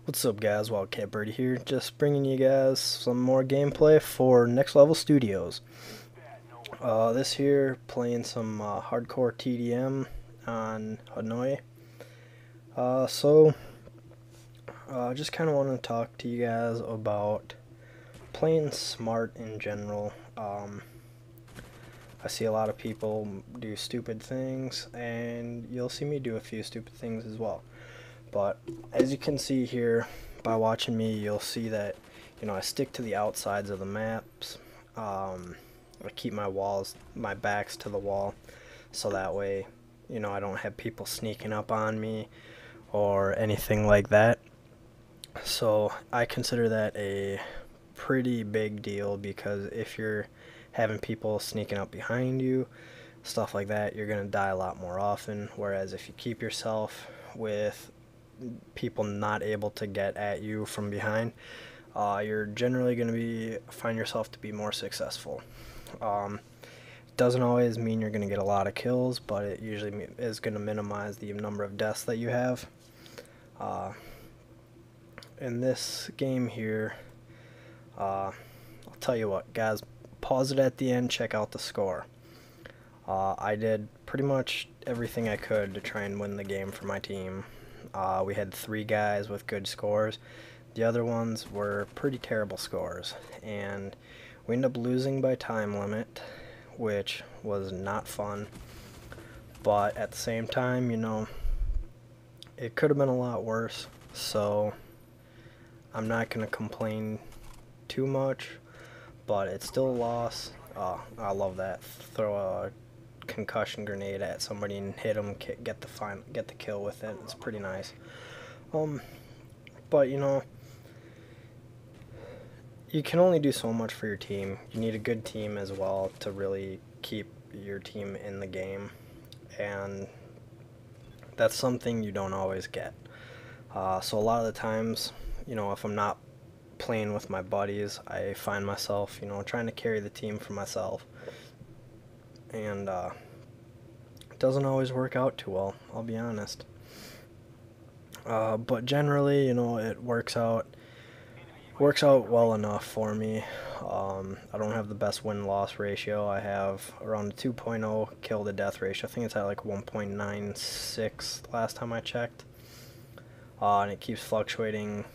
What's up guys, WildcatBirdie here, just bringing you guys some more gameplay for Next Level Studios. This here, playing some hardcore TDM on Hanoi. Just kind of want to talk to you guys about playing smart in general. I see a lot of people do stupid things, and you'll see me do a few stupid things as well. But as you can see here, by watching me, you'll see that, I stick to the outsides of the maps. I keep my backs to the wall, so that way, I don't have people sneaking up on me or anything like that. So I consider that a pretty big deal, because if you're having people sneaking up behind you, stuff like that, you're going to die a lot more often. Whereas if you keep yourself with people not able to get at you from behind, you're generally going to find yourself to be more successful. Doesn't always mean you're going to get a lot of kills, but it usually is going to minimize the number of deaths that you have. In this game here, I'll tell you what, guys, pause it at the end, check out the score. I did pretty much everything I could to try and win the game for my team. We had 3 guys with good scores. The other ones were pretty terrible scores, and we ended up losing by time limit, which was not fun. But at the same time, it could have been a lot worse, so I'm not going to complain too much, but it's still a loss. I love that. Throw a concussion grenade at somebody and hit them, get the kill with it. It's pretty nice. But you can only do so much for your team. You need a good team as well to really keep your team in the game, and that's something you don't always get. So a lot of the times, if I'm not playing with my buddies, I find myself, trying to carry the team for myself, and it doesn't always work out too well, I'll be honest. But generally, it works out well enough for me. I don't have the best win-loss ratio. I have around a 2.0 kill to death ratio. I think it's at like 1.96 last time I checked, and it keeps fluctuating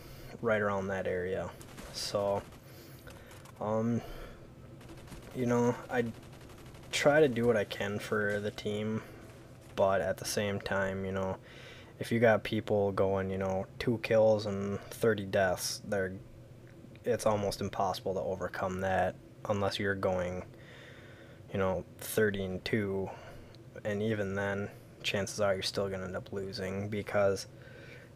right around that area. So I try to do what I can for the team, but at the same time, if you got people going, 2 kills and 30 deaths, it's almost impossible to overcome that unless you're going, 30-2, and even then, chances are you're still going to end up losing, because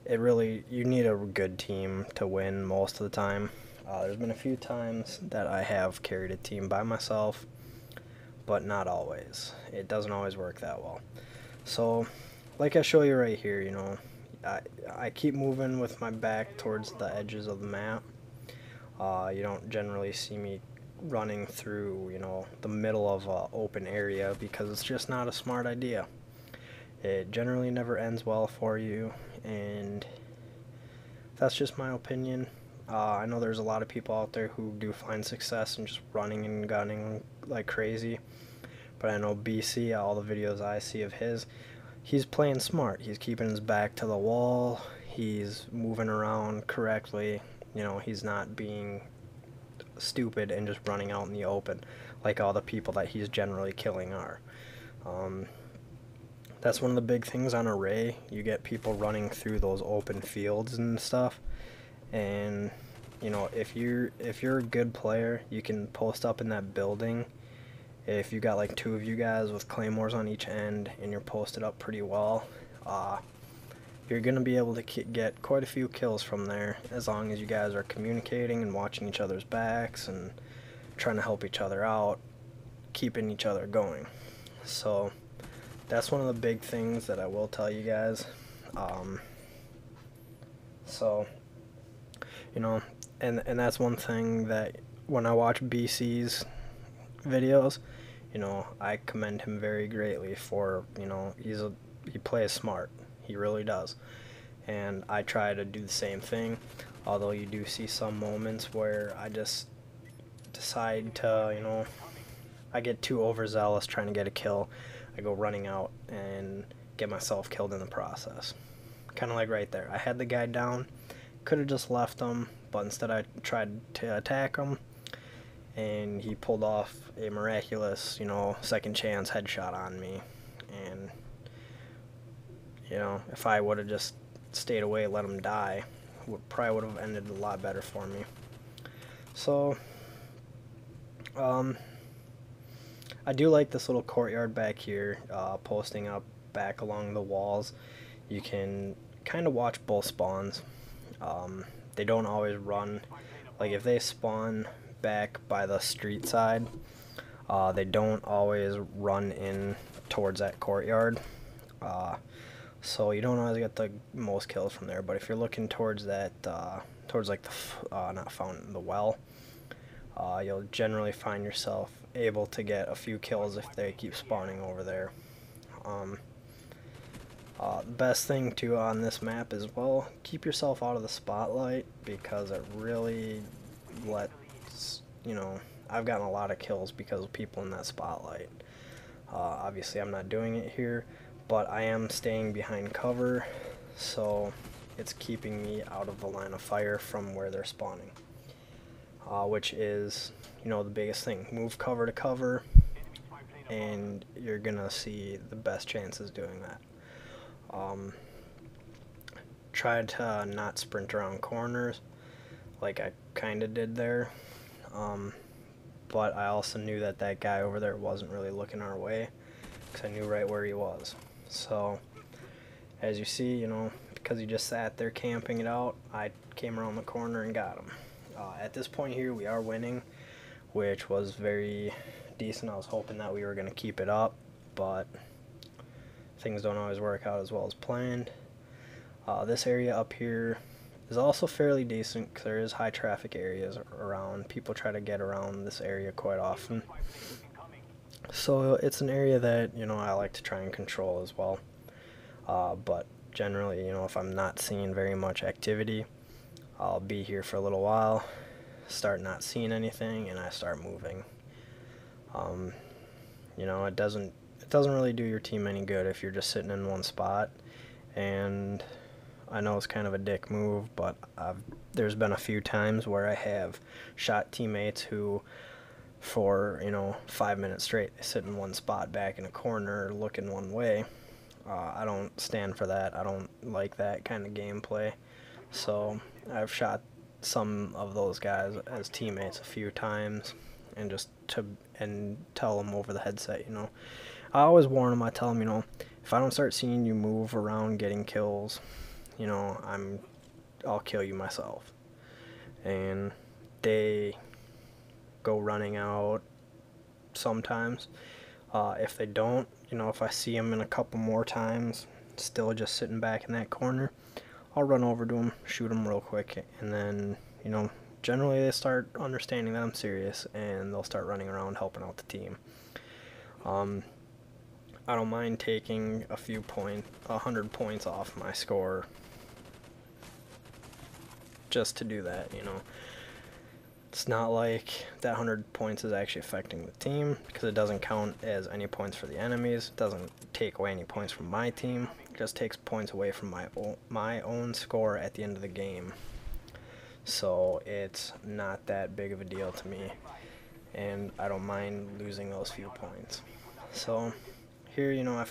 you need a good team to win most of the time. There's been a few times that I have carried a team by myself, but not always. It doesn't always work that well. So, like I show you right here, I keep moving with my back towards the edges of the map. You don't generally see me running through, the middle of an open area, because it's just not a smart idea. It generally never ends well for you, and that's just my opinion. I know there's a lot of people out there who do find success in just running and gunning like crazy, but I know BC, all the videos I see of he's playing smart. He's keeping his back to the wall, he's moving around correctly, he's not being stupid and just running out in the open like all the people that he's generally killing are. That's one of the big things on Array. You get people running through those open fields and stuff, and if you're a good player, you can post up in that building. If you got like 2 of you guys with claymores on each end and you're posted up pretty well, you're gonna be able to get quite a few kills from there, as long as you guys are communicating and watching each other's backs and trying to help each other out, keeping each other going. So that's one of the big things that I will tell you guys. And that's one thing that when I watch BC's videos, I commend him very greatly for, he plays smart. He really does. and I try to do the same thing, although you do see some moments where I just decide to, you know, I get too overzealous trying to get a kill. I go running out and get myself killed in the process. Kind of like right there. I had the guy down, could have just left him, but instead I tried to attack him, and he pulled off a miraculous, you know, second chance headshot on me. And, you know, if I would have just stayed away, let him die, probably would have ended a lot better for me. So, I do like this little courtyard back here, posting up back along the walls. You can kind of watch both spawns. They don't always run. Like if they spawn back by the street side, they don't always run in towards that courtyard. So you don't always get the most kills from there. But if you're looking towards that, towards like the not fountain, the well, you'll generally find yourself able to get a few kills if they keep spawning over there. The best thing too on this map is, well, keep yourself out of the spotlight, because it really lets, you know, I've gotten a lot of kills because of people in that spotlight. Obviously I'm not doing it here, but I am staying behind cover, so it's keeping me out of the line of fire from where they're spawning. Which is, you know, the biggest thing. Move cover to cover, and you're gonna see the best chances doing that. Try to not sprint around corners like I kind of did there, but I also knew that that guy over there wasn't really looking our way, because I knew right where he was. So as you see, you know, because he just sat there camping it out, I came around the corner and got him. At this point here, we are winning, which was very decent. I was hoping that we were going to keep it up, but things don't always work out as well as planned. This area up here is also fairly decent, because there is high traffic areas around. People try to get around this area quite often. So it's an area that, you know, I like to try and control as well. But generally, you know, if I'm not seeing very much activity, I'll be here for a little while, start not seeing anything, and I start moving. You know, it doesn't really do your team any good if you're just sitting in one spot. And I know it's kind of a dick move, but there's been a few times where I have shot teammates who, for, you know, 5 minutes straight, they sit in one spot back in a corner looking one way. I don't stand for that. I don't like that kind of gameplay. So I've shot some of those guys as teammates a few times, and just tell them over the headset, you know. I always warn them. I tell them, you know, if I don't start seeing you move around getting kills, you know, I'll kill you myself. And they go running out sometimes. If they don't, you know, if I see them in a couple more times still just sitting back in that corner, I'll run over to them, shoot them real quick, and then, you know, generally they start understanding that I'm serious, and they'll start running around helping out the team. I don't mind taking 100 points off my score just to do that, you know. It's not like that 100 points is actually affecting the team, because it doesn't count as any points for the enemies. It doesn't take away any points from my team. It just takes points away from my own score at the end of the game. So it's not that big of a deal to me, and I don't mind losing those few points. So here, you know,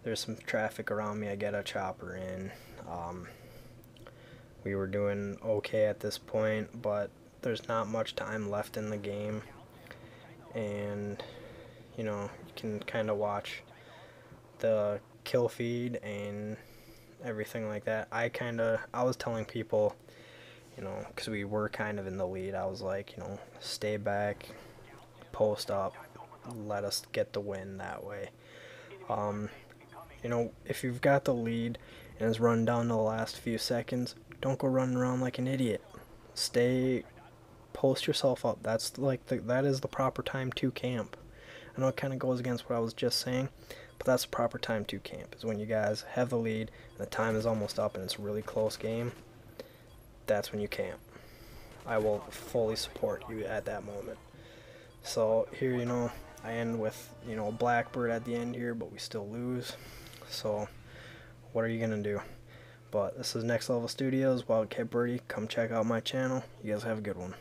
there's some traffic around me. I get a chopper in. We were doing okay at this point, but there's not much time left in the game, and, you know, you can kind of watch the kill feed and everything like that. I was telling people, you know, because we were kind of in the lead, I was like, you know, stay back, post up, let us get the win that way. You know, if you've got the lead and it's run down to the last few seconds, don't go running around like an idiot. Post yourself up. That is the proper time to camp. I know it kind of goes against what I was just saying, But that's the proper time to camp, is when you guys have the lead and the time is almost up and it's a really close game. That's when you camp. I will fully support you at that moment. So here, you know, I end with, you know, a blackbird at the end here, but we still lose. So what are you gonna do? But this is Next Level Studios, WildcatBirdie. Come check out my channel. You guys have a good one.